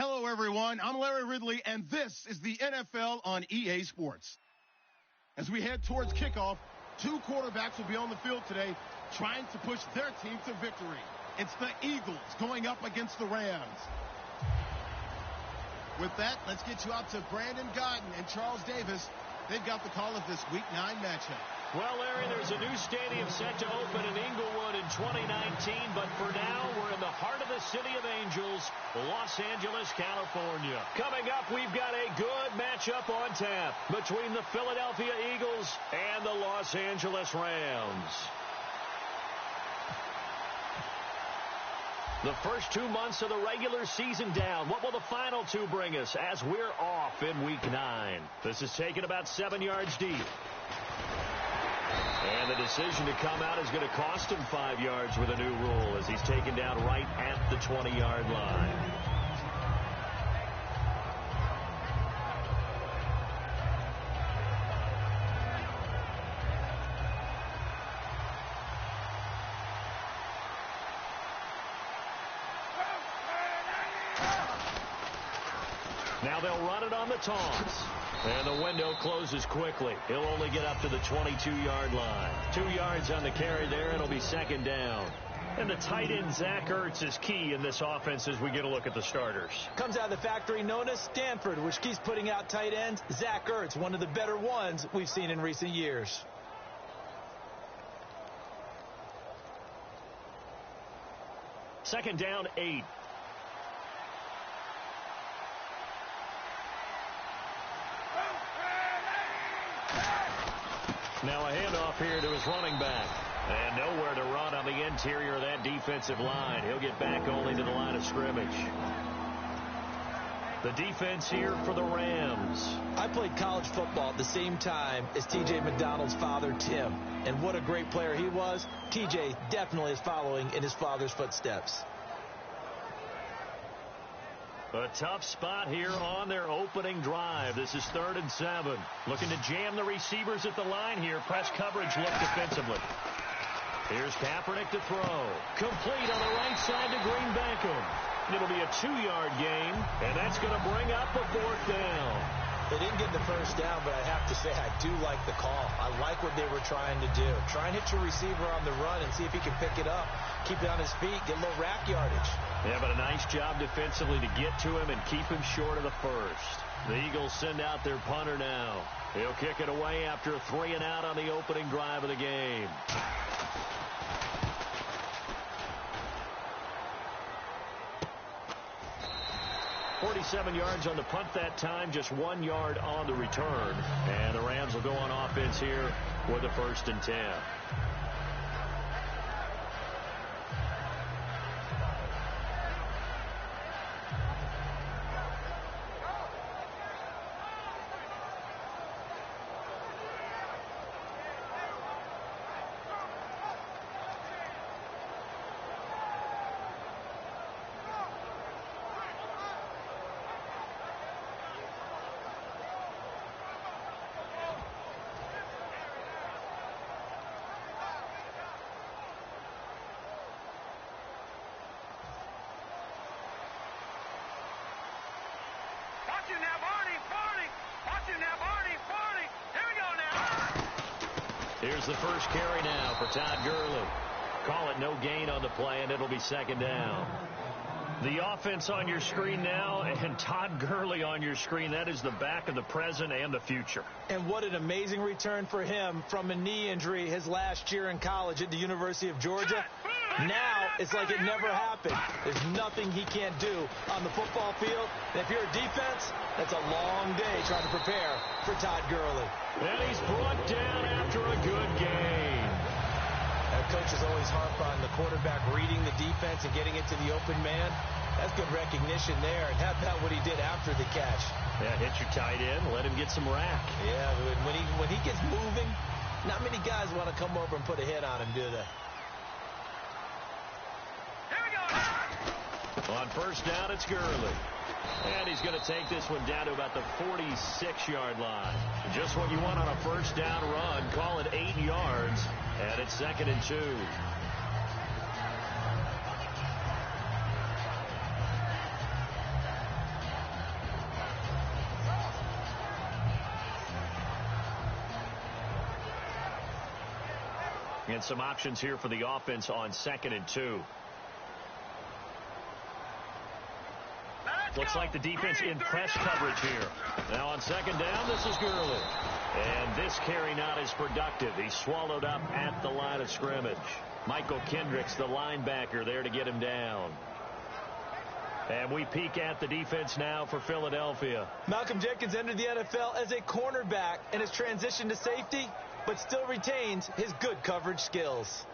Hello, everyone. I'm Larry Ridley, and this is the NFL on EA Sports. As we head towards kickoff, two quarterbacks will be on the field today trying to push their team to victory. It's the Eagles going up against the Rams. With that, let's get you out to Brandon Gaudin and Charles Davis. They've got the call of this Week 9 matchup. Well, Larry, there's a new stadium set to open in Inglewood in 2019, but for now, we're in the heart of the City of Angels, Los Angeles, California. Coming up, we've got a good matchup on tap between the Philadelphia Eagles and the Los Angeles Rams. The first 2 months of the regular season down. What will the final two bring us as we're off in Week 9? This is taken about 7 yards deep. And the decision to come out is going to cost him 5 yards with a new rule as he's taken down right at the 20-yard line. Now they'll run it on the taunts. And the window closes quickly. He'll only get up to the 22-yard line. 2 yards on the carry there. It'll be second down. And the tight end, Zach Ertz, is key in this offense as we get a look at the starters. Comes out of the factory known as Stanford, which keeps putting out tight ends. Zach Ertz, one of the better ones we've seen in recent years. Second down, 8. Now a handoff here to his running back. And nowhere to run on the interior of that defensive line. He'll get back only to the line of scrimmage. The defense here for the Rams. I played college football at the same time as T.J. McDonald's father, Tim. And what a great player he was. T.J. definitely is following in his father's footsteps. A tough spot here on their opening drive. This is 3rd and 7. Looking to jam the receivers at the line here. Press coverage look defensively. Here's Kaepernick to throw. Complete on the right side to Green Beckham. It'll be a 2-yard gain, and that's going to bring up a 4th down. They didn't get the first down, but I have to say I do like the call. I like what they were trying to do. Try and hit your receiver on the run and see if he can pick it up. Keep it on his feet, get a little rack yardage. Yeah, but a nice job defensively to get to him and keep him short of the first. The Eagles send out their punter now. He'll kick it away after a 3 and out on the opening drive of the game. 47 yards on the punt that time, just 1 yard on the return. And the Rams will go on offense here with a 1st and 10. Here's the first carry now for Todd Gurley. Call it no gain on the play, and it'll be 2nd down. The offense on your screen now, and Todd Gurley on your screen. That is the back of the present and the future. And what an amazing return for him from a knee injury his last year in college at the University of Georgia. Now it's like it never happened. There's nothing he can't do on the football field. And if you're a defense, that's a long day trying to prepare for Todd Gurley. And he's brought down after a good game. Coaches always harp on the quarterback reading the defense and getting it to the open man. That's good recognition there. And how about what he did after the catch? Yeah, hit your tight end, let him get some rack. Yeah, when he gets moving, not many guys want to come over and put a hit on him, do they? On 1st down, it's Gurley. And he's going to take this one down to about the 46-yard line. Just what you want on a 1st down run. Call it 8 yards. And it's 2nd and 2. And some options here for the offense on 2nd and 2. Looks like the defense in press coverage here. Now on 2nd down, this is Gurley. And this carry not as productive. He's swallowed up at the line of scrimmage. Michael Kendricks, the linebacker, there to get him down. And we peek at the defense now for Philadelphia. Malcolm Jenkins entered the NFL as a cornerback and has transitioned to safety, but still retains his good coverage skills.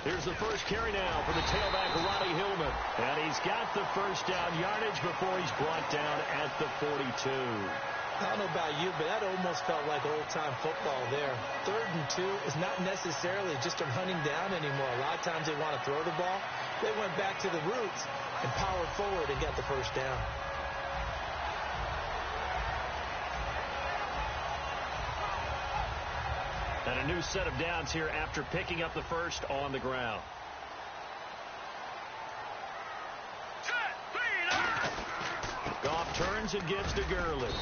Here's the first carry now for the tailback, Ronnie Hillman. And he's got the first down yardage before he's brought down at the 42. I don't know about you, but that almost felt like old-time football there. 3rd and 2 is not necessarily just a running down anymore. A lot of times they want to throw the ball. They went back to the roots and powered forward and got the first down. And a new set of downs here after picking up the first on the ground. Goff turns and gives to Gurley.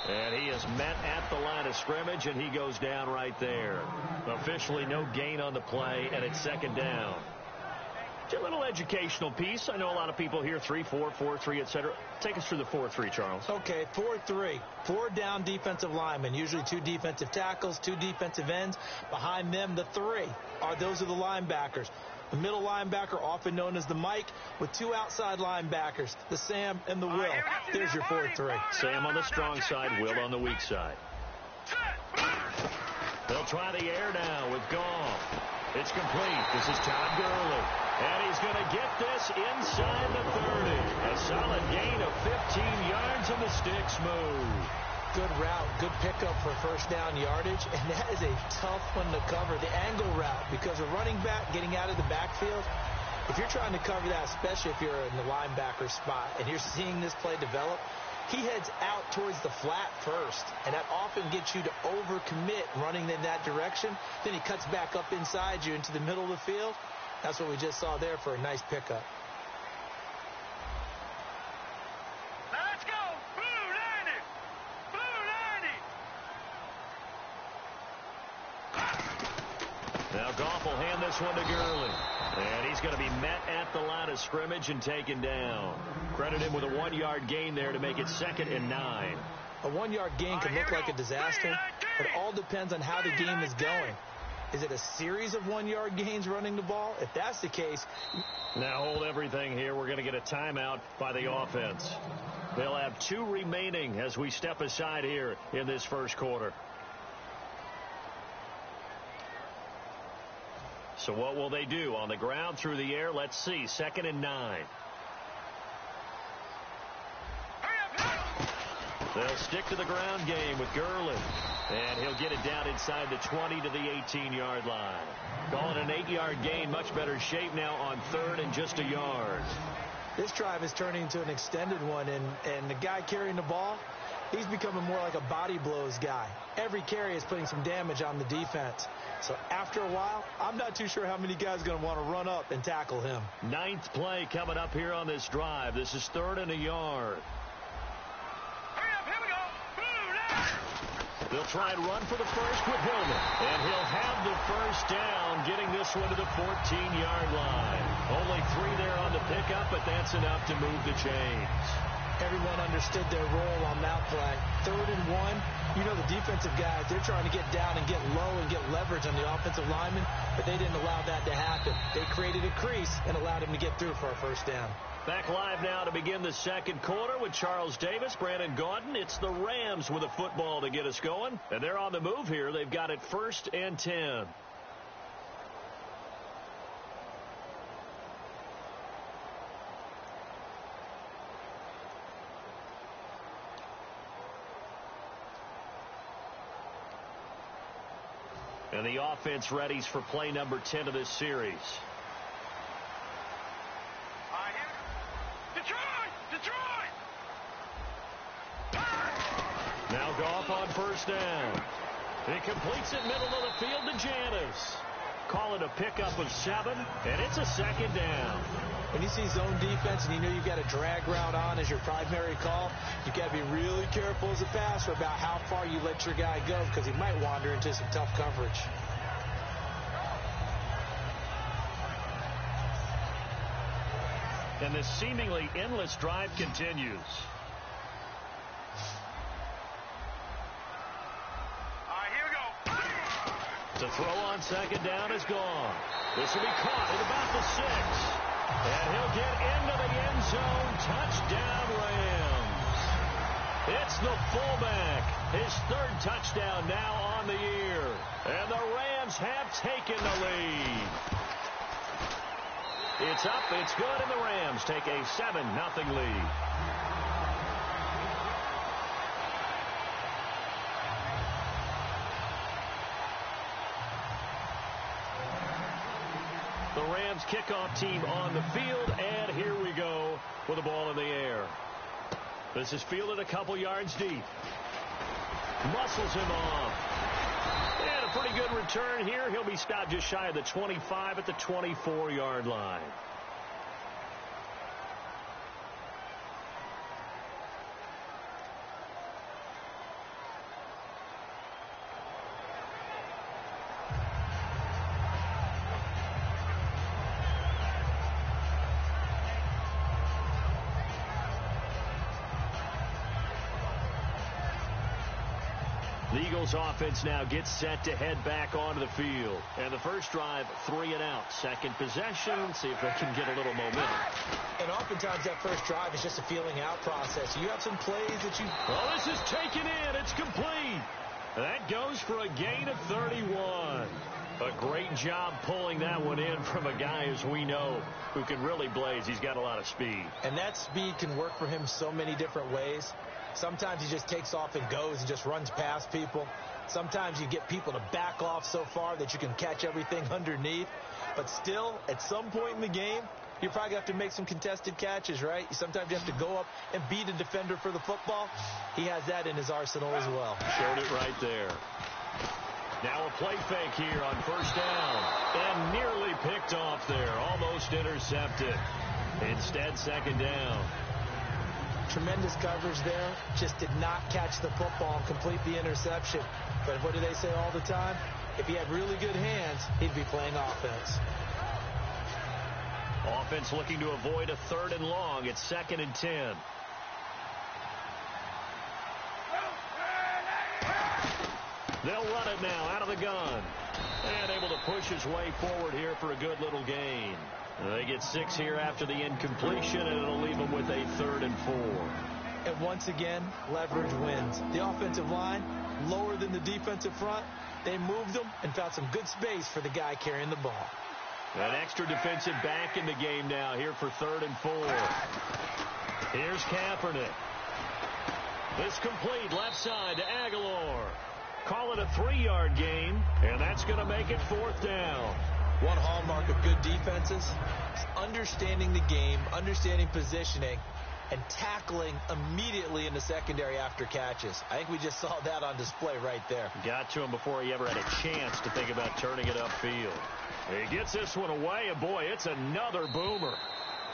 And he is met at the line of scrimmage, and he goes down right there. Officially no gain on the play, and it's 2nd down. A little educational piece. I know a lot of people here, 3-4, 4-3, etc. Take us through the 4-3, Charles. Okay, 4-3. 4 down defensive linemen, usually 2 defensive tackles, 2 defensive ends. Behind them, the 3 those are the linebackers. The middle linebacker, often known as the Mike, with 2 outside linebackers, the Sam and the Will. There's your 4-3. Sam on the strong side, Will on the weak side. They'll try the air now with Goff. It's complete. This is Todd Gurley. And he's going to get this inside the 30. A solid gain of 15 yards, and the sticks move. Good route, good pickup for first down yardage, and that is a tough one to cover. The angle route, because a running back getting out of the backfield, if you're trying to cover that, especially if you're in the linebacker spot, and you're seeing this play develop, he heads out towards the flat first, and that often gets you to overcommit running in that direction. Then he cuts back up inside you into the middle of the field. That's what we just saw there for a nice pickup. Let's go! Blue 90! Blue 90! Now Goff will hand this one to Gurley. And he's going to be met at the line of scrimmage and taken down. Credit him with a 1-yard gain there to make it 2nd and 9. A 1-yard gain can look like a disaster, but it all depends on how the game is going. Is it a series of 1-yard gains running the ball? If that's the case... Now hold everything here. We're going to get a timeout by the offense. They'll have 2 remaining as we step aside here in this first quarter. So what will they do? On the ground, through the air? Let's see. 2nd and 9. They'll stick to the ground game with Gurley. And he'll get it down inside the 20 to the 18-yard line. Calling an 8-yard gain. Much better shape now on 3rd and just a yard. This drive is turning into an extended one, and the guy carrying the ball, he's becoming more like a body blows guy. Every carry is putting some damage on the defense. So after a while, I'm not too sure how many guys are going to want to run up and tackle him. 9th play coming up here on this drive. This is 3rd and a yard. They'll try and run for the first with Hillman. And he'll have the first down, getting this one to the 14-yard line. Only 3 there on the pickup, but that's enough to move the chains. Everyone understood their role on that play. 3rd and 1. You know the defensive guys, they're trying to get down and get low and get leverage on the offensive lineman, but they didn't allow that to happen. They created a crease and allowed him to get through for a first down. Back live now to begin the second quarter with Charles Davis, Brandon Gaudin. It's the Rams with a football to get us going. And they're on the move here. They've got it 1st and 10. And the offense readies for play number 10 of this series. Detroit! Detroit! Now Goff on first down. He completes it middle of the field to Janis. Call it a pickup of 7, and it's a second down. When you see zone defense and you know you've got a drag route on as your primary call, you've got to be really careful as a passer about how far you let your guy go because he might wander into some tough coverage. And this seemingly endless drive continues. The throw on second down is gone. This will be caught at about the 6. And he'll get into the end zone. Touchdown, Rams. It's the fullback. His 3rd touchdown now on the year. And the Rams have taken the lead. It's up, it's good, and the Rams take a 7-0 lead. The Rams kickoff team on the field, and here we go with the ball in the air. This is fielded a couple yards deep. Muscles him off. And a pretty good return here. He'll be stopped just shy of the 25 at the 24-yard line. The Eagles offense now gets set to head back onto the field. And the first drive, 3 and out. Second possession, see if they can get a little momentum. And oftentimes that first drive is just a feeling out process. You have some plays that you... Oh, this is taken in. It's complete. That goes for a gain of 31. A great job pulling that one in from a guy, as we know, who can really blaze. He's got a lot of speed. And that speed can work for him so many different ways. Sometimes he just takes off and goes and just runs past people. Sometimes you get people to back off so far that you can catch everything underneath. But still, at some point in the game, you're probably going to have to make some contested catches, right? Sometimes you have to go up and beat a defender for the football. He has that in his arsenal as well. Showed it right there. Now a play fake here on first down. And nearly picked off there. Almost intercepted. Instead, second down. Tremendous coverage there. Just did not catch the football and complete the interception. But what do they say all the time? If he had really good hands, he'd be playing offense. Offense looking to avoid a 3rd and long. It's 2nd and 10. They'll run it now out of the gun. And able to push his way forward here for a good little gain. They get 6 here after the incompletion, and it'll leave them with a 3rd and 4. And once again, leverage wins. The offensive line, lower than the defensive front. They moved them and found some good space for the guy carrying the ball. An extra defensive back in the game now here for 3rd and 4. Here's Kaepernick. This complete left side to Aguilar. Call it a 3-yard gain, and that's going to make it 4th down. One hallmark of good defenses is understanding the game, understanding positioning, and tackling immediately in the secondary after catches. I think we just saw that on display right there. Got to him before he ever had a chance to think about turning it upfield. He gets this one away, and boy, it's another boomer.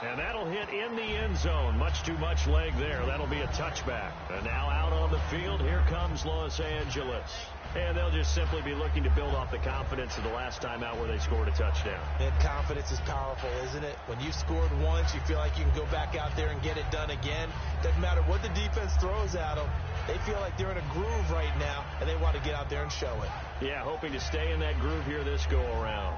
And that'll hit in the end zone. Much too much leg there. That'll be a touchback. And now out on the field, here comes Los Angeles. And they'll just simply be looking to build off the confidence of the last time out where they scored a touchdown. And confidence is powerful, isn't it? When you scored once, you feel like you can go back out there and get it done again. Doesn't matter what the defense throws at them. They feel like they're in a groove right now, and they want to get out there and show it. Yeah, hoping to stay in that groove here this go-around.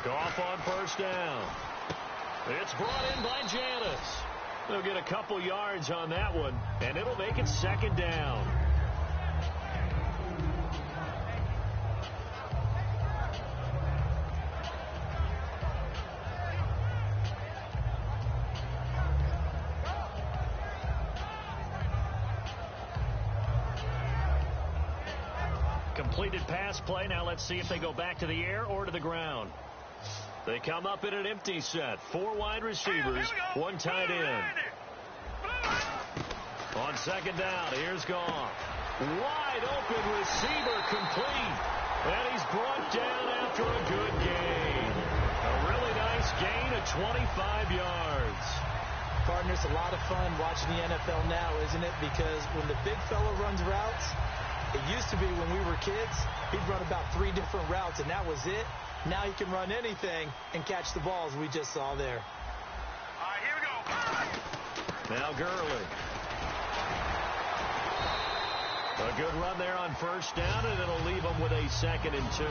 Goff on first down. It's brought in by Janis. They'll get a couple yards on that one, and it'll make it 2nd down. completed pass play. Now let's see if they go back to the air or to the ground. They come up in an empty set. 4 wide receivers, 1 tight end. On second down, here's Goff. Wide open receiver complete. And he's brought down after a good gain. A really nice gain of 25 yards. Partner, it's a lot of fun watching the NFL now, isn't it? Because when the big fella runs routes, it used to be when we were kids, he'd run about 3 different routes, and that was it. Now he can run anything and catch the balls we just saw there. All right, here we go. Now Gurley. A good run there on first down, and it'll leave them with a 2nd and 2.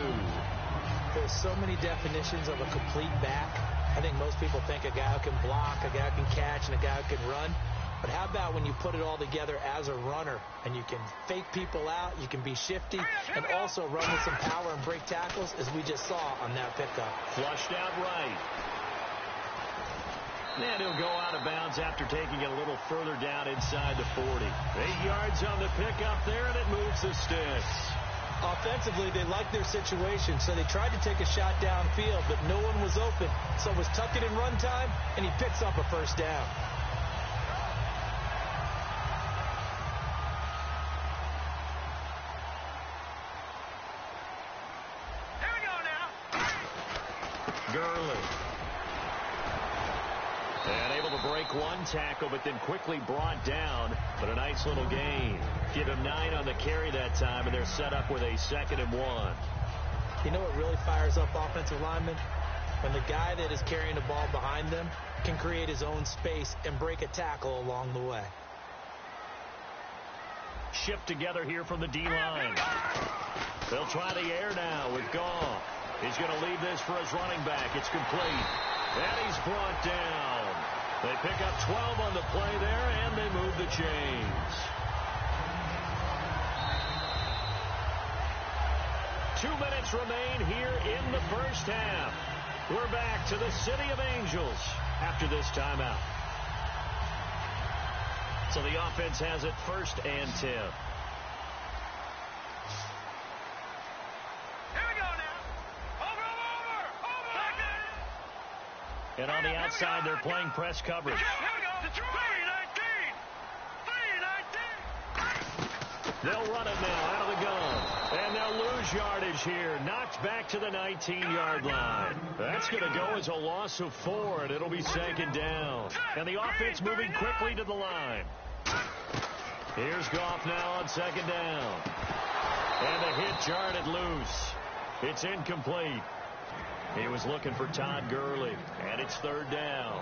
There's so many definitions of a complete back. I think most people think a guy who can block, a guy who can catch, and a guy who can run. But how about when you put it all together as a runner, and you can fake people out, you can be shifty, and also run with some power and break tackles, as we just saw on that pickup. Flushed out right. And he'll go out of bounds after taking it a little further down inside the 40. 8 yards on the pickup there, and it moves the sticks. Offensively, they liked their situation, so they tried to take a shot downfield, but no one was open. So it was tuck it in run time, and he picks up a first down. Here we go now. Gurley. And able to break 1 tackle, but then quickly brought down. But a nice little gain. Give him 9 on the carry that time, and they're set up with a 2nd and 1. You know what really fires up offensive linemen? When the guy that is carrying the ball behind them can create his own space and break a tackle along the way. Shift together here from the D-line. They'll try the air now with Goff. He's going to leave this for his running back. It's complete. And he's brought down. They pick up 12 on the play there, and they move the chains. 2 minutes remain here in the first half. We're back to the City of Angels after this timeout. So the offense has it 1st and 10. And on the outside, they're playing press coverage. They'll run it now out of the gun. And they'll lose yardage here. Knocked back to the 19-yard line. That's going to go as a loss of 4, and it'll be 2nd down. And the offense moving quickly to the line. Here's Goff now on 2nd down. And the hit jarred loose. It's incomplete. He was looking for Todd Gurley, and it's 3rd down.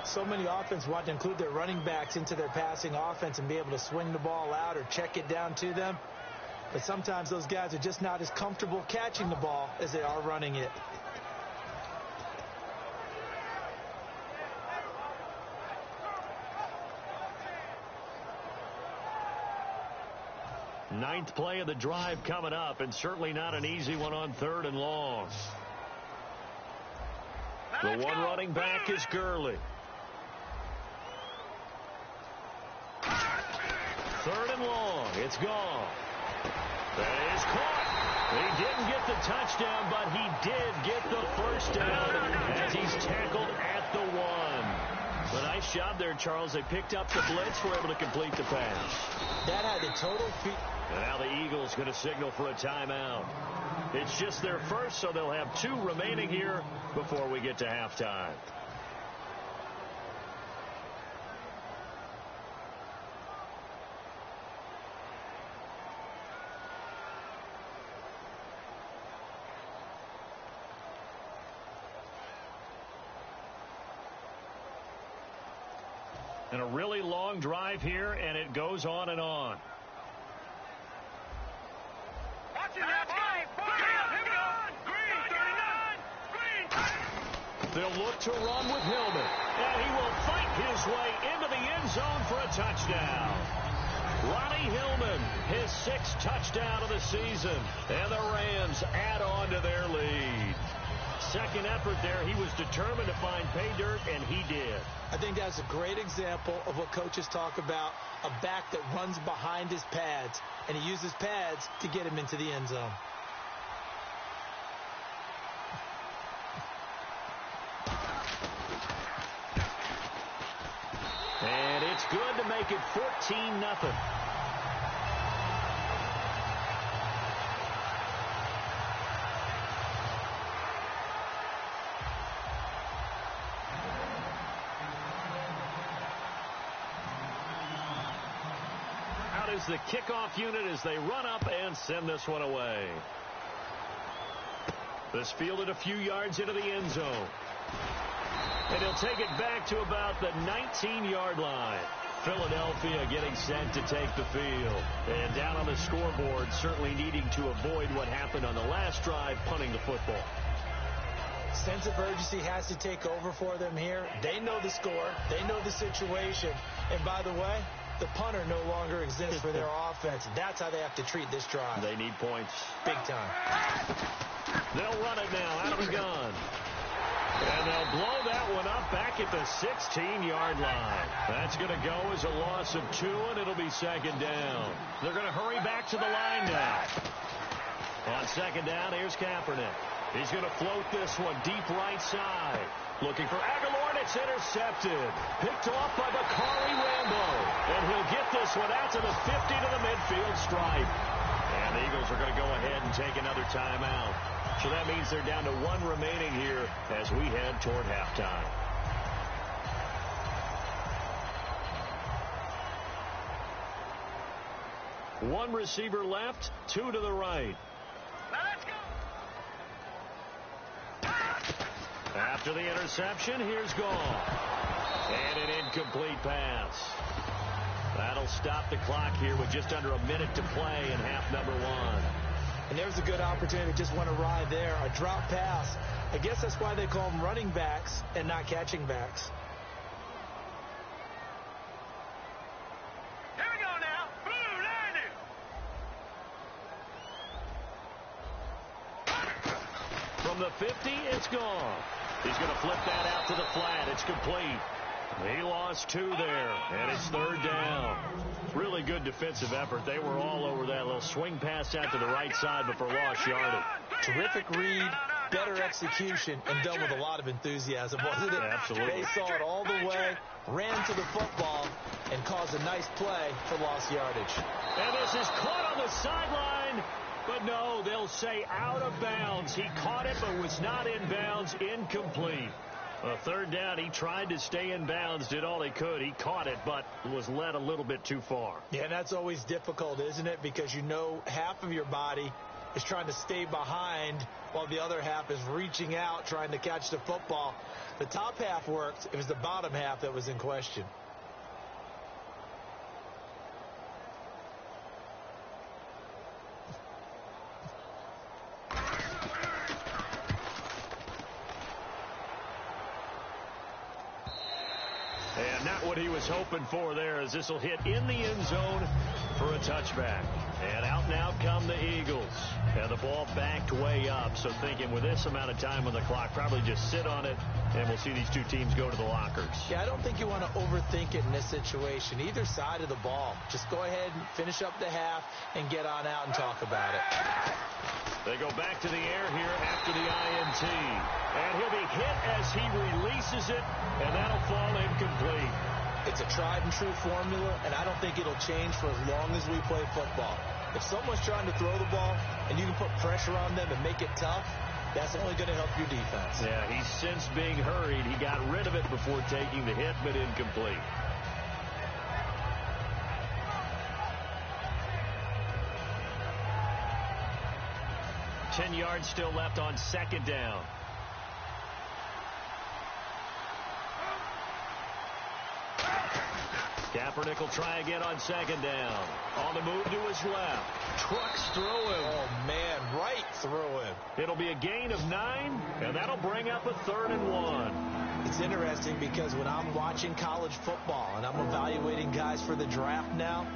So many offenses want to include their running backs into their passing offense and be able to swing the ball out or check it down to them. But sometimes those guys are just not as comfortable catching the ball as they are running it. Ninth play of the drive coming up, and certainly not an easy one on 3rd and long. The one running back is Gurley. 3rd and long. It's gone. That is caught. He didn't get the touchdown, but he did get the first down as he's tackled at the 1. A nice job there, Charles. They picked up the blitz, were able to complete the pass. That had the total feet. And now the Eagles going to signal for a timeout. It's just their first, so they'll have 2 remaining here before we get to halftime. And a really long drive here, and it goes on and on. They'll look to run with Hillman, and he will fight his way into the end zone for a touchdown. Ronnie Hillman, his 6th touchdown of the season, and the Rams add on to their lead. second effort there. He was determined to find pay dirt, and he did. I think that's a great example of what coaches talk about, a back that runs behind his pads, and he uses pads to get him into the end zone. And it's good to make it 14-0. Out is the kickoff unit as they run up and send this one away. This fielded a few yards into the end zone. And he'll take it back to about the 19-yard line. Philadelphia getting set to take the field. And down on the scoreboard, certainly needing to avoid what happened on the last drive, punting the football. Sense of urgency has to take over for them here. They know the score. They know the situation. And by the way, the punter no longer exists for their offense. That's how they have to treat this drive. They need points. Big time. They'll run it now out of the gun. And they'll blow that one up back at the 16-yard line. That's going to go as a loss of 2, and it'll be second down. They're going to hurry back to the line now. On second down, here's Kaepernick. He's going to float this one deep right side. Looking for Aguilar, and it's intercepted. Picked off by Bakari Rambo. And he'll get this one out to the 50 to the midfield stripe. And the Eagles are going to go ahead and take another timeout. So that means they're down to 1 remaining here as we head toward halftime. One receiver left, 2 to the right. Let's go. After the interception, here's Goff. And an incomplete pass. That'll stop the clock here with just under a minute to play in half number 1. And there's a good opportunity. Just want to ride there. A drop pass. I guess that's why they call them running backs and not catching backs. Here we go now. Boom, landed. From the 50, it's gone. He's going to flip that out to the flat. It's complete. He lost 2 there, and it's third down. Really good defensive effort. They were all over that little swing pass out to the right side, but for lost yardage. Terrific read, better execution, and done with a lot of enthusiasm, wasn't it? Absolutely. They saw it all the way, ran to the football, and caused a nice play for lost yardage. And this is caught on the sideline. But no, they'll say out of bounds. He caught it, but was not in bounds. Incomplete. A third down, he tried to stay in bounds, did all he could. He caught it, but was led a little bit too far. Yeah, and that's always difficult, isn't it? Because you know half of your body is trying to stay behind while the other half is reaching out, trying to catch the football. The top half worked. It was the bottom half that was in question. And not what he was hoping for there, as this will hit in the end zone for a touchback. And out now come the Eagles. And the ball backed way up, so thinking with this amount of time on the clock, probably just sit on it, and we'll see these two teams go to the lockers. Yeah, I don't think you want to overthink it in this situation. Either side of the ball. Just go ahead and finish up the half and get on out and talk about it. They go back to the air here after the INT. And he'll be hit as he releases it, and that'll fall incomplete. It's a tried-and-true formula, and I don't think it'll change for as long as we play football. If someone's trying to throw the ball and you can put pressure on them and make it tough, that's only going to help your defense. Yeah, he's since being hurried. He got rid of it before taking the hit, but incomplete. Ten yards still left on second down. Kaepernick will try again on second down. On the move to his left. Trucks through him. Oh, man, right through him. It'll be a gain of 9, and that'll bring up a 3rd and 1. It's interesting because when I'm watching college football and I'm evaluating guys for the draft now,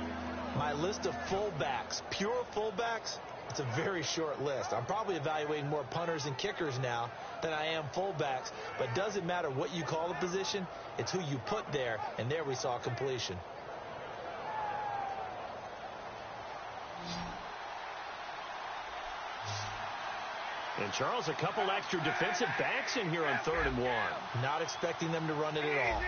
my list of fullbacks, pure fullbacks, It's a very short list. I'm probably evaluating more punters and kickers now than I am fullbacks, but it doesn't matter what you call the position. It's who you put there, and there we saw completion. And, Charles, a couple extra defensive backs in here on 3rd and 1. Not expecting them to run it at all.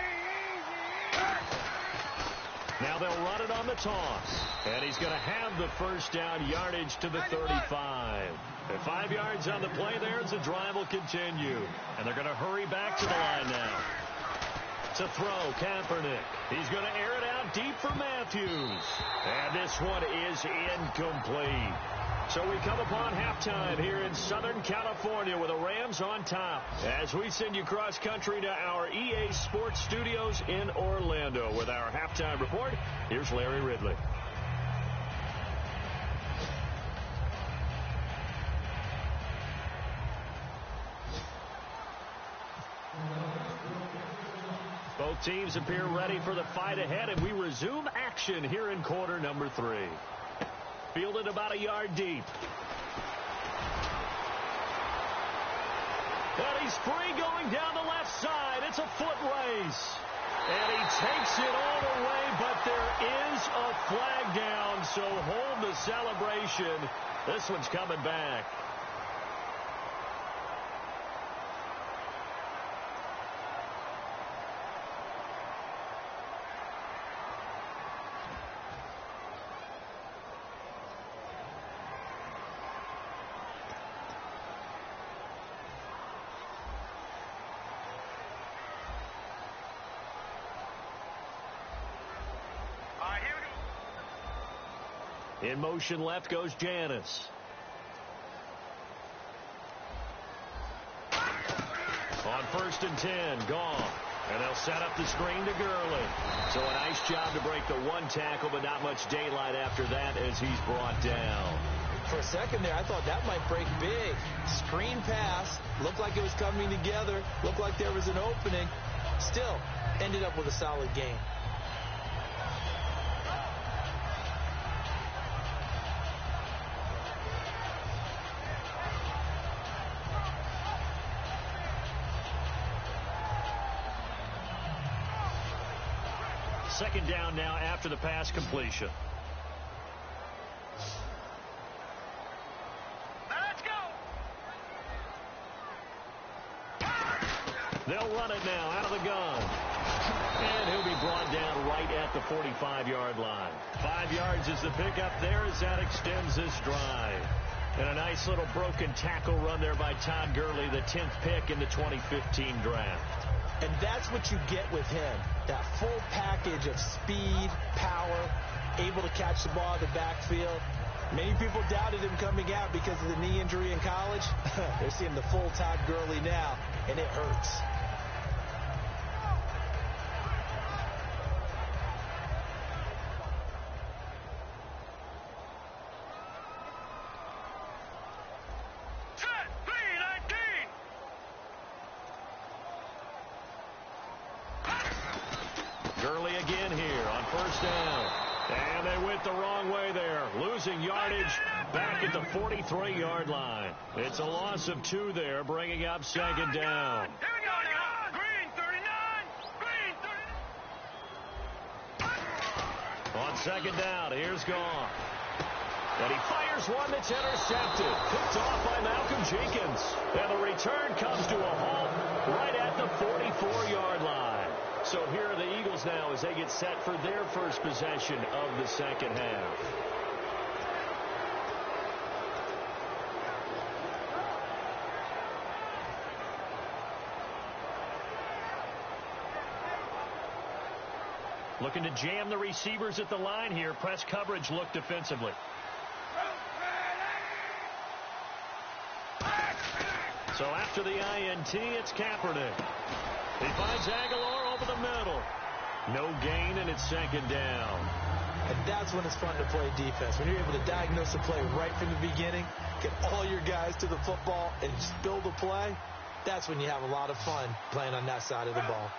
Now they'll run it on the toss. And he's going to have the first down, yardage to the 35. At 5 yards on the play there as the drive will continue. And they're going to hurry back to the line now. To throw, Kaepernick. He's going to air it out deep for Matthews. And this one is incomplete. So we come upon halftime here in Southern California with the Rams on top as we send you cross-country to our EA Sports Studios in Orlando with our halftime report. Here's Larry Ridley. Both teams appear ready for the fight ahead, and we resume action here in quarter number 3. Fielded about a yard deep. And he's free going down the left side. It's a foot race. And he takes it all the way, but there is a flag down, so hold the celebration. This one's coming back. In motion left goes Janis. On 1st and 10, gone. And they'll set up the screen to Gurley. So a nice job to break the one tackle, but not much daylight after that as he's brought down. For a second there, I thought that might break big. Screen pass. Looked like it was coming together. Looked like there was an opening. Still, ended up with a solid game. Second down now after the pass completion. Let's go. They'll run it now out of the gun. And he'll be brought down right at the 45-yard line. 5 yards is the pickup there as that extends this drive. And a nice little broken tackle run there by Todd Gurley, the 10th pick in the 2015 draft. And that's what you get with him. That full package of speed, power, able to catch the ball in the backfield. Many people doubted him coming out because of the knee injury in college. They're seeing the full Todd Gurley now, and it hurts. Gurley again here on 1st down. And they went the wrong way there. Losing yardage back at the 43-yard line. It's a loss of 2 there, bringing up 2nd down. Here we go, Green 39. On 2nd down, here's Goff. And he fires one that's intercepted. Picked off by Malcolm Jenkins. And the return comes to a halt right at the 44-yard line. So here are the Eagles now as they get set for their first possession of the second half. Looking to jam the receivers at the line here. Press coverage look defensively. So after the INT, it's Kaepernick. He finds Aguilar over the middle. No gain, and it's 2nd down. And that's when it's fun to play defense. When you're able to diagnose a play right from the beginning, get all your guys to the football, and just build a play, that's when you have a lot of fun playing on that side of the ball.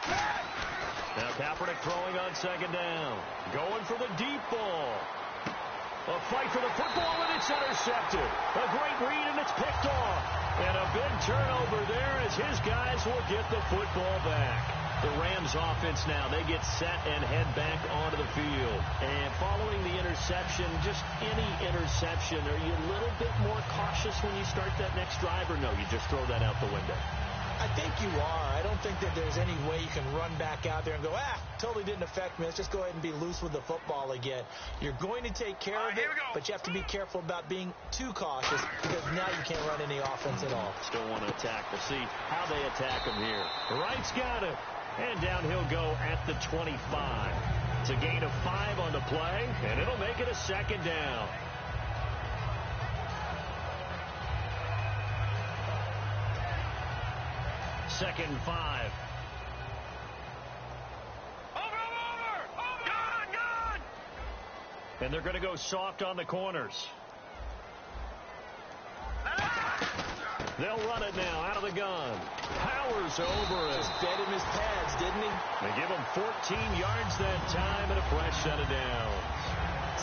Now Kaepernick throwing on 2nd down. Going for the deep ball. A fight for the football, and it's intercepted. A great read, and it's picked off. And a big turnover there as his guys will get the football back. The Rams offense now, they get set and head back onto the field. And following the interception, just any interception, are you a little bit more cautious when you start that next drive, or no, you just throw that out the window? I think you are. I don't think that there's any way you can run back out there and go, totally didn't affect me. Let's just go ahead and be loose with the football again. You're going to take care of it, but you have to be careful about being too cautious because now you can't run any offense at all. Still want to attack. We'll see how they attack him here. Wright's got it. And down he'll go at the 25. It's a gain of 5 on the play, and it'll make it a second down. Second and 5. Over! Gone! And they're going to go soft on the corners. They'll run it now out of the gun. Powers over it. Just fed him his pads, didn't he? They give him 14 yards that time and a fresh set of downs.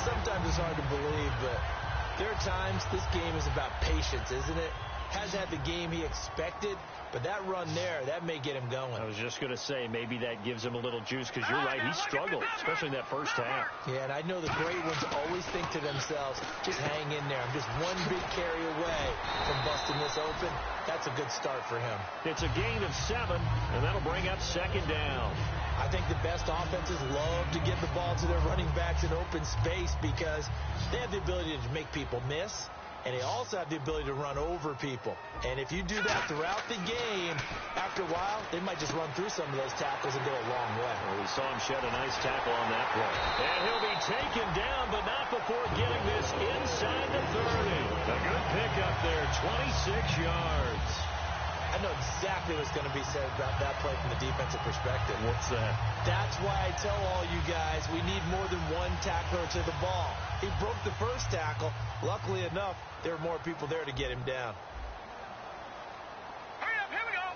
Sometimes it's hard to believe, but there are times this game is about patience, isn't it? Hasn't had the game he expected, but that run there, that may get him going. I was just going to say, maybe that gives him a little juice, because you're right, he struggled, especially in that first half. Yeah, and I know the great ones always think to themselves, just hang in there. I'm just one big carry away from busting this open. That's a good start for him. It's a gain of 7, and that'll bring up second down. I think the best offenses love to get the ball to their running backs in open space because they have the ability to make people miss. And they also have the ability to run over people. And if you do that throughout the game, after a while, they might just run through some of those tackles and go a long way. Well, we saw him shed a nice tackle on that play. And he'll be taken down, but not before getting this inside the 30. A good pickup there, 26 yards. I know exactly what's going to be said about that play from the defensive perspective. What's that? That's why I tell all you guys we need more than one tackler to the ball. He broke the first tackle. Luckily enough, there were more people there to get him down. Hurry up, here we go.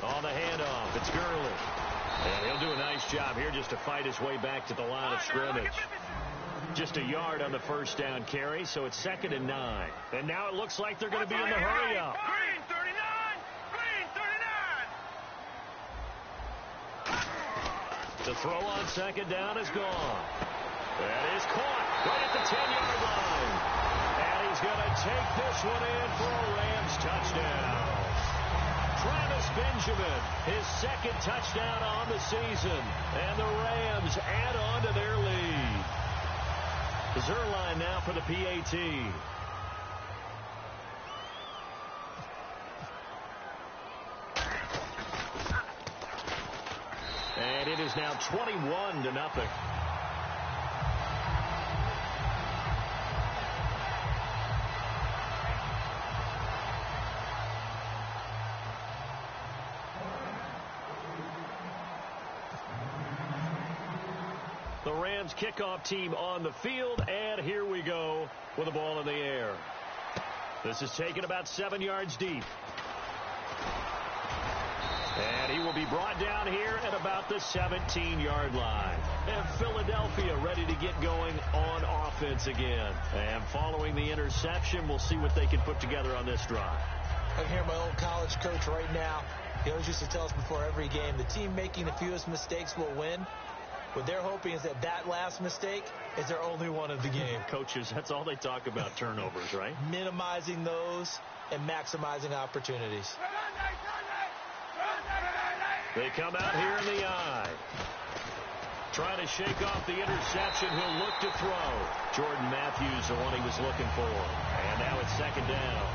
On the handoff, it's Gurley. And he'll do a nice job here just to fight his way back to the line of scrimmage. Just a yard on the first down carry, so it's 2nd and 9. And now it looks like they're going to be in the hurry up. Green 39! Green 39! The throw on 2nd down is gone. That is caught right at the 10-yard line. And he's going to take this one in for a Rams touchdown. Travis Benjamin, his 2nd touchdown on the season. And the Rams add on to their lead. Zuerlein now for the PAT. And it is now 21-0. The Rams kickoff team on the field, and here we go with the ball in the air. This is taken about 7 yards deep. And he will be brought down here at about the 17-yard line. And Philadelphia ready to get going on offense again. And following the interception, we'll see what they can put together on this drive. I can hear my old college coach right now. He always used to tell us before every game, the team making the fewest mistakes will win. What they're hoping is that that last mistake is their only one of the game. Coaches, that's all they talk about, turnovers, right? Minimizing those and maximizing opportunities. They come out here in the eye. Trying to shake off the interception. He'll look to throw. Jordan Matthews, the one he was looking for. And now it's 2nd down.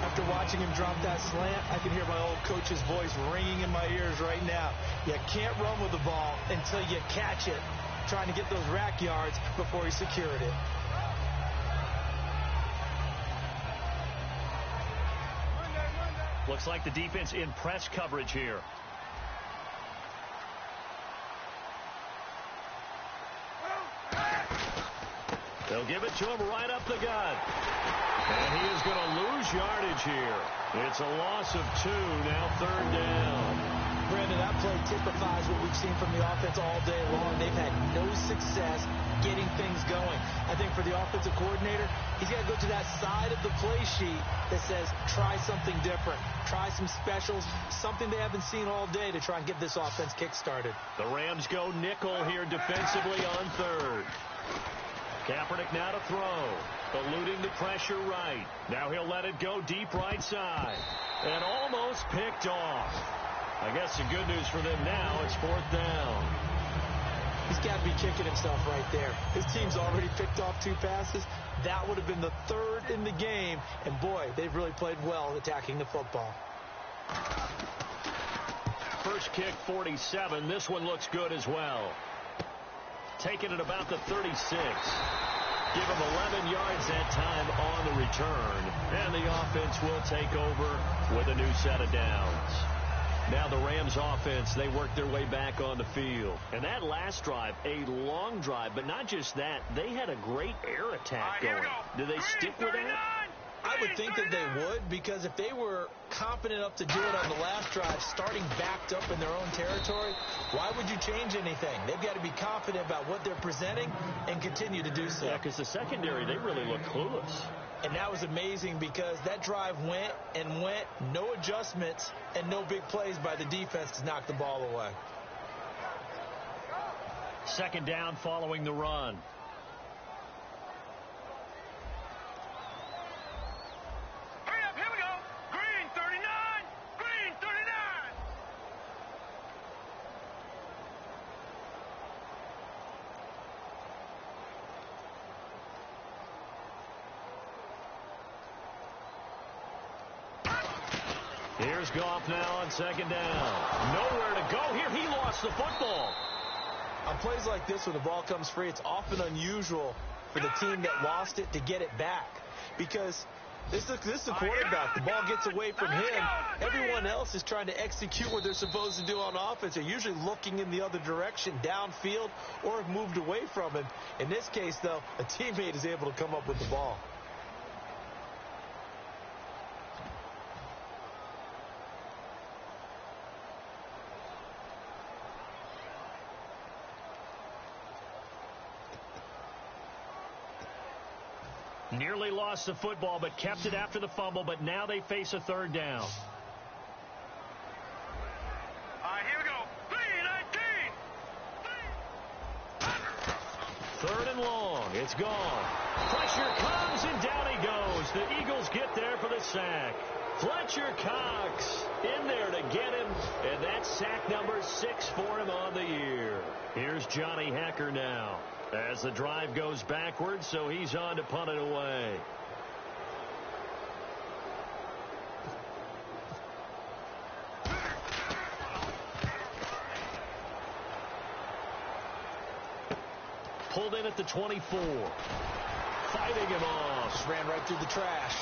After watching him drop that slant, I can hear my old coach's voice ringing in my ears right now. You can't run with the ball until you catch it, trying to get those rack yards before he secured it. Looks like the defense in press coverage here. They'll give it to him right up the gut. And he is going to lose yardage here. It's a loss of 2, now 3rd down. Brandon, that play typifies what we've seen from the offense all day long. They've had no success getting things going. I think for the offensive coordinator, he's got to go to that side of the play sheet that says, try something different. Try some specials, something they haven't seen all day to try and get this offense kick-started. The Rams go nickel here defensively on third. Kaepernick now to throw. Eluding the pressure right. Now he'll let it go deep right side. And almost picked off. I guess the good news for them now, it's fourth down. He's got to be kicking himself right there. His team's already picked off 2 passes. That would have been the 3rd in the game. And, boy, they've really played well attacking the football. First kick, 47. This one looks good as well. Taking it about the 36. Give him 11 yards that time on the return. And the offense will take over with a new set of downs. Now the Rams offense, they work their way back on the field. And that last drive, a long drive, but not just that, they had a great air attack going. Do they stick with that? I would think that they would, because if they were confident enough to do it on the last drive, starting backed up in their own territory, why would you change anything? They've got to be confident about what they're presenting and continue to do so. Yeah, because the secondary, they really look clueless. And that was amazing because that drive went and went, no adjustments, and no big plays by the defense to knock the ball away. Second down following the run. Hurry up, here we go. Green 39, green 39. Here's Goff now on second down. Nowhere to go here. He lost the football. On plays like this where the ball comes free, it's often unusual for the team that lost it to get it back. Because this is the quarterback. The ball gets away from him. Everyone else is trying to execute what they're supposed to do on offense. They're usually looking in the other direction, downfield, or have moved away from him. In this case, though, a teammate is able to come up with the ball. Nearly lost the football, but kept it after the fumble, but now they face a third down. All right, here we go. Green 19. Third and long. It's gone. Pressure comes, and down he goes. The Eagles get there for the sack. Fletcher Cox in there to get him, and that's sack number 6 for him on the year. Here's Johnny Hekker now as the drive goes backwards, so he's on to punt it away. Pulled in at the 24. Fighting him off. Just ran right through the trash.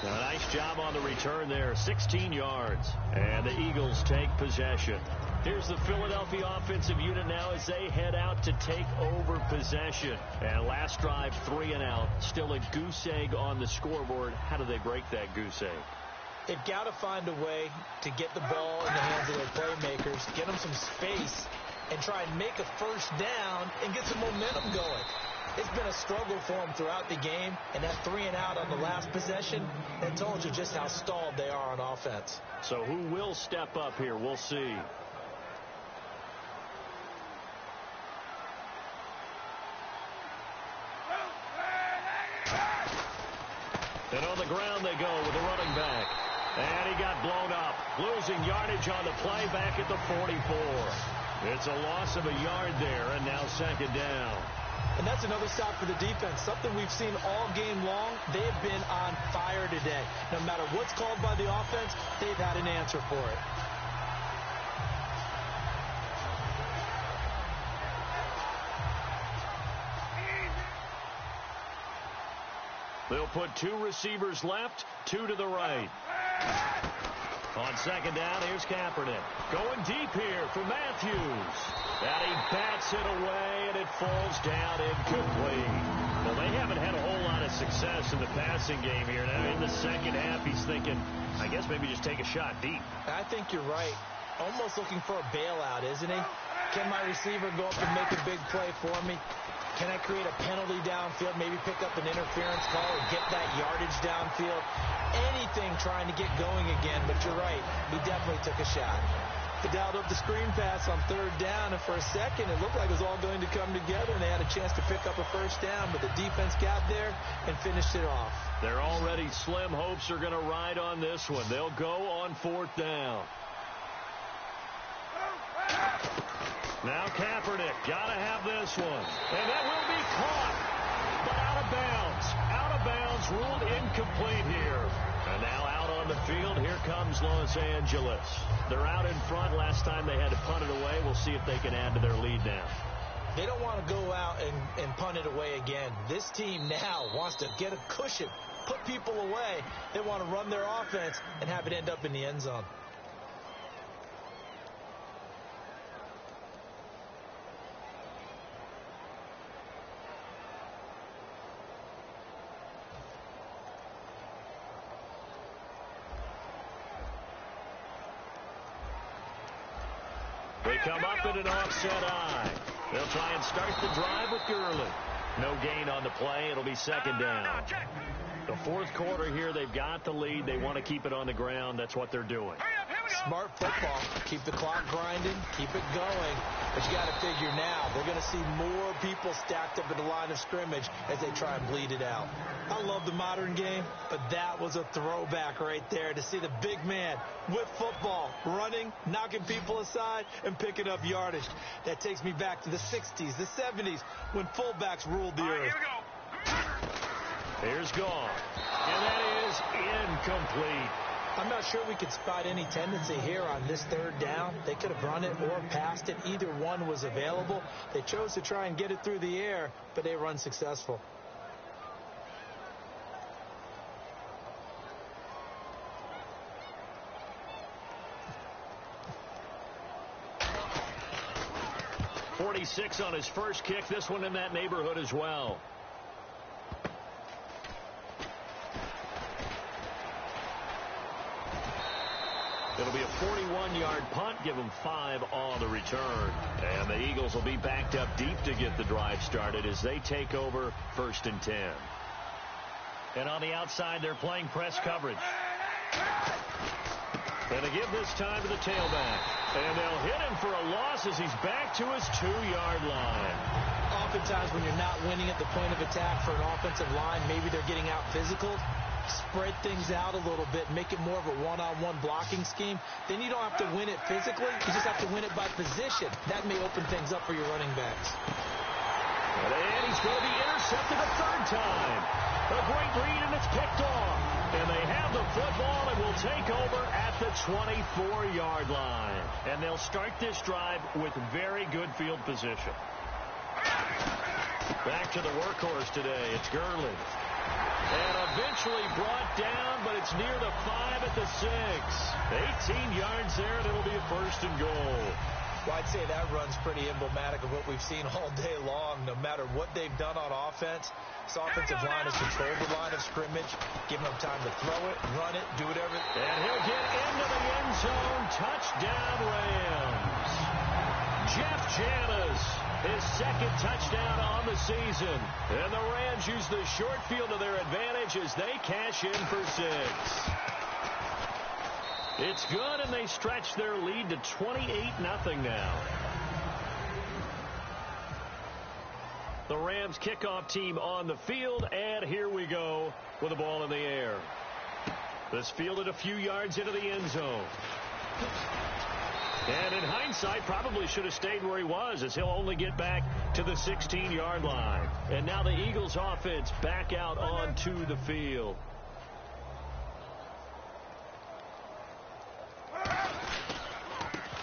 A nice job on the return there. 16 yards. And the Eagles take possession. Here's the Philadelphia offensive unit now as they head out to take over possession. And last drive, 3 and out. Still a goose egg on the scoreboard. How do they break that goose egg? They've got to find a way to get the ball in the hands of their playmakers, get them some space, and try and make a first down and get some momentum going. It's been a struggle for them throughout the game, and that 3 and out on the last possession, that told you just how stalled they are on offense. So who will step up here? We'll see. And on the ground they go with the running back. And he got blown up. Losing yardage on the play back at the 44. It's a loss of a yard there, and now second down. And that's another stop for the defense. Something we've seen all game long. They have been on fire today. No matter what's called by the offense, they've had an answer for it. They'll put 2 receivers left, 2 to the right. On On second down, here's Kaepernick. Going deep here for Matthews. And he bats it away, and it falls down incomplete. Well, they haven't had a whole lot of success in the passing game here. Now, in the second half, he's thinking, I guess maybe just take a shot deep. I think you're right. Almost looking for a bailout, isn't he? Can my receiver go up and make a big play for me? Can I create a penalty downfield, maybe pick up an interference call or get that yardage downfield? Anything trying to get going again, but you're right. He definitely took a shot. They dialed up the screen pass on third down, and for a second, it looked like it was all going to come together, and they had a chance to pick up a first down, but the defense got there and finished it off. Their already slim hopes are going to ride on this one. They'll go on fourth down. Now Kaepernick, got to have this one. And that will be caught, but out of bounds. Out of bounds, ruled incomplete here. And now out on the field, here comes Los Angeles. They're out in front. Last time they had to punt it away. We'll see if they can add to their lead now. They don't want to go out and punt it away again. This team now wants to get a cushion, put people away. They want to run their offense and have it end up in the end zone. They come up in an offset eye. They'll try and start the drive with Gurley. No gain on the play. It'll be second down. The fourth quarter here, they've got the lead. They want to keep it on the ground. That's what they're doing. Smart football. Keep the clock grinding. Keep it going. But you got to figure now, they're going to see more people stacked up at the line of scrimmage as they try and bleed it out. I love the modern game, but that was a throwback right there to see the big man with football, running, knocking people aside, and picking up yardage. That takes me back to the 60s, the 70s, when fullbacks ruled the earth. Here's gone. And that is incomplete. I'm not sure we could spot any tendency here on this third down. They could have run it or passed it. Either one was available. They chose to try and get it through the air, but they were unsuccessful. .46 on his first kick. This one in that neighborhood as well. It'll be a 41-yard punt. Give them 5 on the return. And the Eagles will be backed up deep to get the drive started as they take over 1st and 10. And on the outside, they're playing press coverage. And they give this time to the tailback. And they'll hit him for a loss as he's back to his 2-yard line. Oftentimes when you're not winning at the point of attack for an offensive line, maybe they're getting out physical. Spread things out a little bit, make it more of a one-on-one blocking scheme. Then you don't have to win it physically. You just have to win it by position. That may open things up for your running backs. And he's going to be intercepted a third time. A great read, and it's picked off. And they have the football and will take over at the 24-yard line. And they'll start this drive with very good field position. Back to the workhorse today. It's Gurley. And eventually brought down, but it's near the 5 at the 6. 18 yards there, and it'll be a 1st and goal. Well, I'd say that run's pretty emblematic of what we've seen all day long. No matter what they've done on offense, this offensive line has controlled the line of scrimmage, giving them time to throw it, run it, do whatever. And he'll get into the end zone. Touchdown, Rams. Jeff Janis, his 2nd touchdown on the season. And the Rams use the short field to their advantage as they cash in for 6. It's good, and they stretch their lead to 28-0 now. The Rams kickoff team on the field, and here we go with the ball in the air. This fielded a few yards into the end zone. And in hindsight, probably should have stayed where he was, as he'll only get back to the 16-yard line. And now the Eagles offense back out onto the field.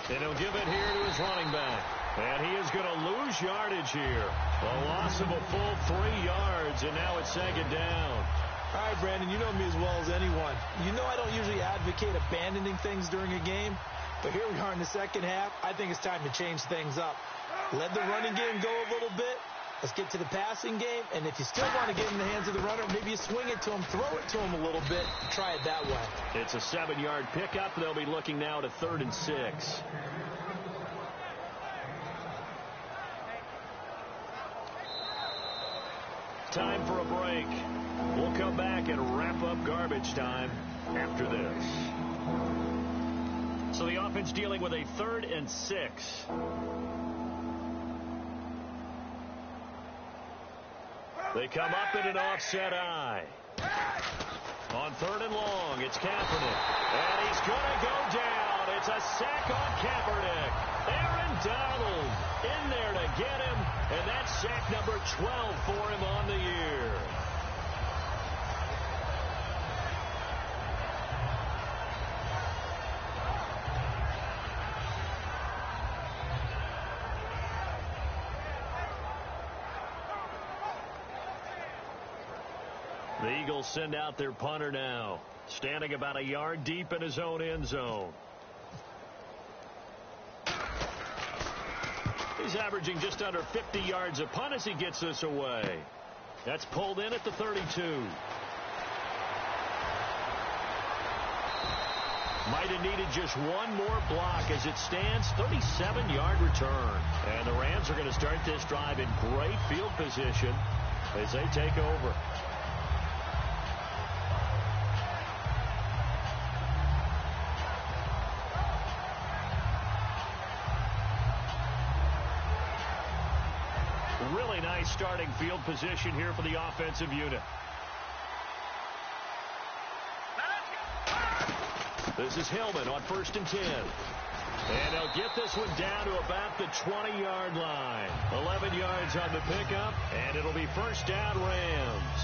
And he'll give it here to his running back. And he is going to lose yardage here. A loss of a full 3 yards, and now it's 2nd down. All right, Brandon, you know me as well as anyone. You know I don't usually advocate abandoning things during a game, but here we are in the second half. I think it's time to change things up. Let the running game go a little bit. Let's get to the passing game, and if you still want to get in the hands of the runner, maybe you swing it to him, throw it to him a little bit, try it that way. It's a 7-yard pickup. They'll be looking now to 3rd and 6. Time for a break. We'll come back and wrap up garbage time after this. So the offense dealing with a 3rd and 6. They come up in an offset eye. On 3rd and long, it's Kaepernick. And he's going to go down. It's a sack on Kaepernick. Aaron Donald in there to get him. And that's sack number 12 for him on the year. The Eagles send out their punter now, standing about a yard deep in his own end zone. He's averaging just under 50 yards a punt as he gets this away. That's pulled in at the 32. Might have needed just one more block as it stands. 37-yard return. And the Rams are going to start this drive in great field position as they take over. Really nice starting field position here for the offensive unit. This is Hillman on 1st and 10. And they'll get this one down to about the 20-yard line. 11 yards on the pickup, and it'll be 1st down Rams.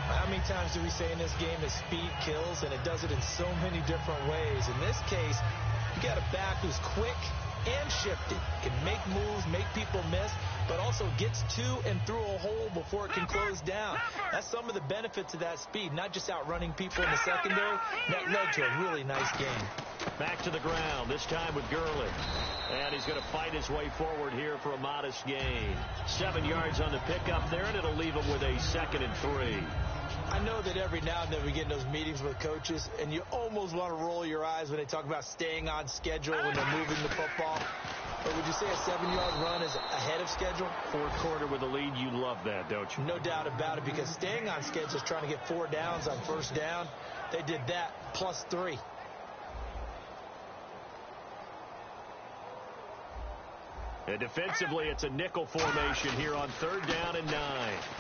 How many times do we say in this game that speed kills, and it does it in so many different ways? In this case, you got a back who's quick and shifty, can make moves, make people miss, but also gets to and through a hole before it can close down. That's some of the benefits of that speed, not just outrunning people in the secondary. That led to a really nice game. Back to the ground, this time with Gurley. And he's going to fight his way forward here for a modest gain. 7 yards on the pickup there, and it'll leave him with a 2nd and 3. I know that every now and then we get in those meetings with coaches, and you almost want to roll your eyes when they talk about staying on schedule when they're moving the football. But would you say a 7-yard run is ahead of schedule? 4th quarter with a lead, you love that, don't you? No doubt about it, because staying on schedule is trying to get 4 downs on 1st down. They did that plus 3. And defensively, it's a nickel formation here on 3rd down and 9.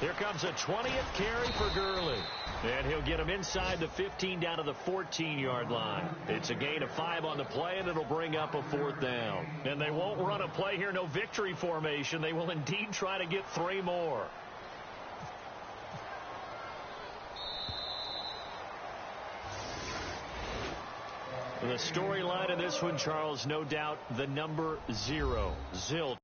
Here comes a 20th carry for Gurley. And he'll get him inside the 15 down to the 14-yard line. It's a gain of 5 on the play, and it'll bring up a 4th down. And they won't run a play here, no victory formation. They will indeed try to get 3 more. The storyline of this one, Charles, no doubt the number 0. Zilch.